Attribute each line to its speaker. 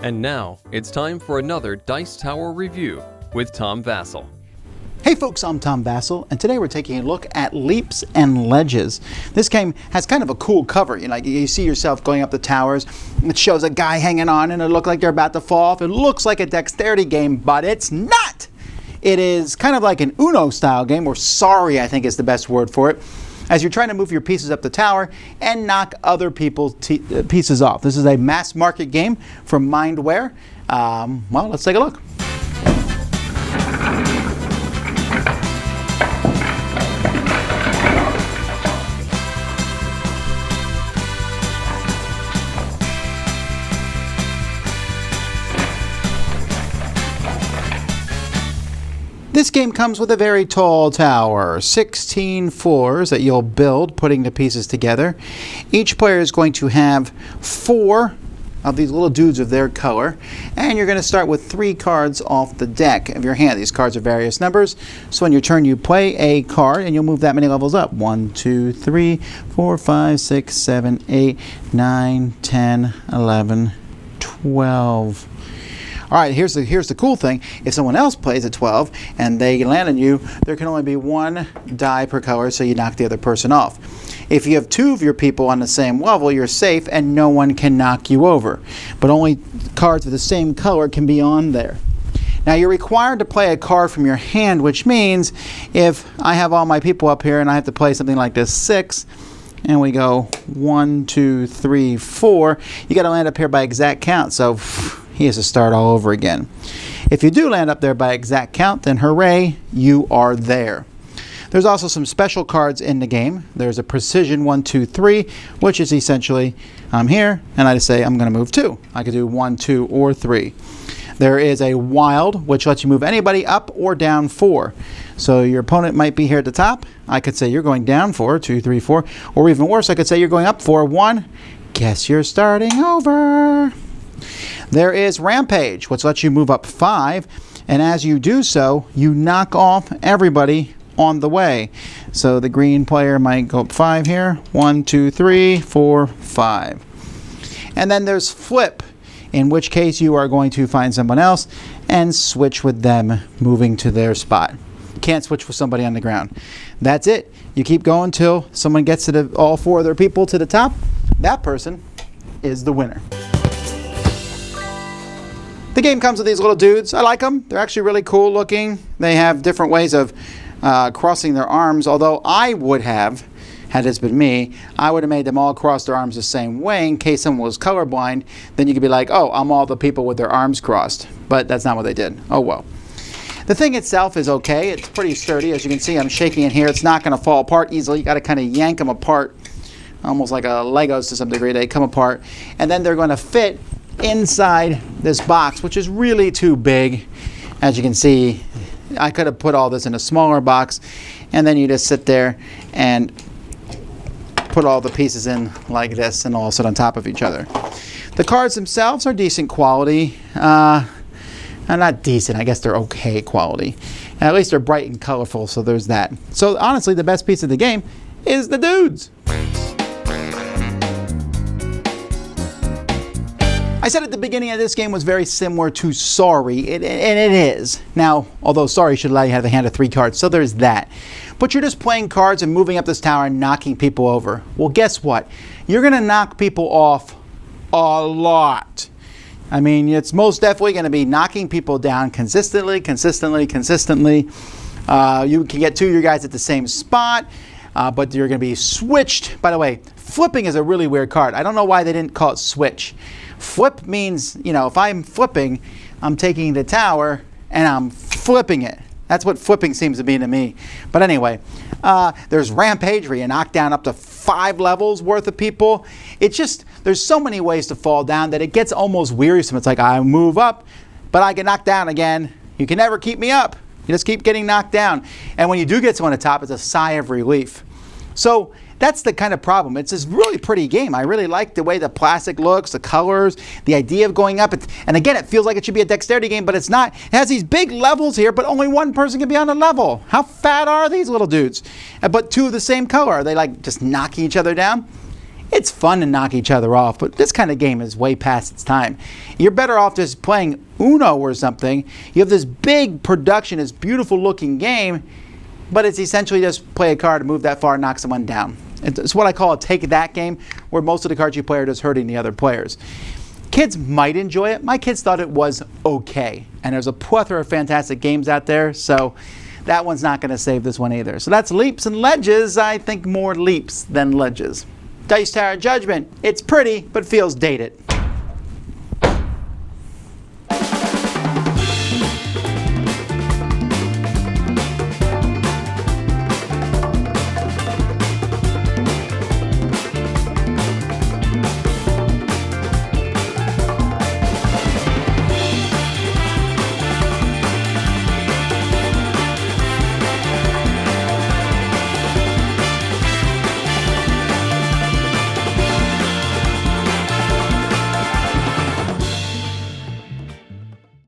Speaker 1: And now, it's time for another Dice Tower review with Tom Vasel.
Speaker 2: Hey folks, I'm Tom Vasel, and today we're taking a look at Leaps and Ledges. This game has kind of a cool cover. You see yourself going up the towers. It shows a guy hanging on, and it looks like they're about to fall off. It looks like a dexterity game, but it's not! It is kind of like an Uno style game, or sorry I think is the best word for it, as you're trying to move your pieces up the tower and knock other people's pieces off. This is a mass market game from Mindware. Well, let's take a look. This game comes with a very tall tower, 16 floors that you'll build, putting the pieces together. Each player is going to have 4 of these little dudes of their color, and you're going to start with 3 cards off the deck of your hand. These cards are various numbers, so on your turn you play a card and you'll move that many levels up. 1, 2, 3, 4, 5, 6, 7, 8, 9, 10, 11, 12. All right, here's the cool thing. If someone else plays at 12 and they land on you, there can only be 1 die per color, so you knock the other person off. If you have 2 of your people on the same level, you're safe and no one can knock you over. But only cards with the same color can be on there. Now you're required to play a card from your hand, which means if I have all my people up here and I have to play something like this 6, and we go 1, 2, 3, 4, you got to land up here by exact count. So he has to start all over again. If you do land up there by exact count, then hooray, you are there. There's also some special cards in the game. There's a precision 1, 2, 3, which is essentially I'm here and I just say I'm going to move 2. I could do 1, 2, or 3. There is a wild, which lets you move anybody up or down 4. So your opponent might be here at the top. I could say you're going down 4, 2, 3, 4. Or even worse, I could say you're going up 4, 1. Guess you're starting over. There is Rampage, which lets you move up 5, and as you do so, you knock off everybody on the way. So the green player might go up 5 here. 1, 2, 3, 4, 5. And then there's Flip, in which case you are going to find someone else and switch with them, moving to their spot. You can't switch with somebody on the ground. That's it. You keep going till someone gets to all 4 of their people to the top. That person is the winner. The game comes with these little dudes. I like them. They're actually really cool looking. They have different ways of crossing their arms, although I would have, had this been me, I would have made them all cross their arms the same way in case someone was colorblind. Then you could be like, oh, I'm all the people with their arms crossed. But that's not what they did. Oh well. The thing itself is okay. It's pretty sturdy. As you can see, I'm shaking it here. It's not going to fall apart easily. You got to kind of yank them apart, almost like Legos to some degree. They come apart, and then they're going to fit inside this box, which is really too big. As you can see, I could have put all this in a smaller box, and then you just sit there and put all the pieces in like this and all sit on top of each other. The cards themselves are decent quality. Not decent, I guess they're okay quality. And at least they're bright and colorful, so there's that. So honestly, the best piece of the game is the dudes. I said at the beginning of this game was very similar to Sorry, and it is. Now, although Sorry should allow you to have a hand of 3 cards, so there's that. But you're just playing cards and moving up this tower and knocking people over. Well, guess what? You're going to knock people off a lot. I mean, it's most definitely going to be knocking people down consistently. You can get 2 of your guys at the same spot, but you're going to be switched. By the way, flipping is a really weird card. I don't know why they didn't call it switch. Flip means, if I'm flipping, I'm taking the tower and I'm flipping it. That's what flipping seems to be to me. But anyway, there's Rampage where you knock down up to 5 levels worth of people. It's just, there's so many ways to fall down that it gets almost wearisome. It's like I move up, but I get knocked down again. You can never keep me up. You just keep getting knocked down. And when you do get someone at the top, it's a sigh of relief. So that's the kind of problem. It's this really pretty game. I really like the way the plastic looks, the colors, the idea of going up. And again, it feels like it should be a dexterity game, but it's not. It has these big levels here, but only one person can be on a level. How fat are these little dudes? But 2 of the same color. Are they like just knocking each other down? It's fun to knock each other off, but this kind of game is way past its time. You're better off just playing Uno or something. You have this big production, this beautiful looking game, but it's essentially just play a card, move that far, knock someone down. It's what I call a take that game, where most of the cards you play are just hurting the other players. Kids might enjoy it. My kids thought it was okay. And there's a plethora of fantastic games out there, so that one's not going to save this one either. So that's Leaps and Ledges. I think more leaps than ledges. Dice Tower Judgment. It's pretty, but feels dated.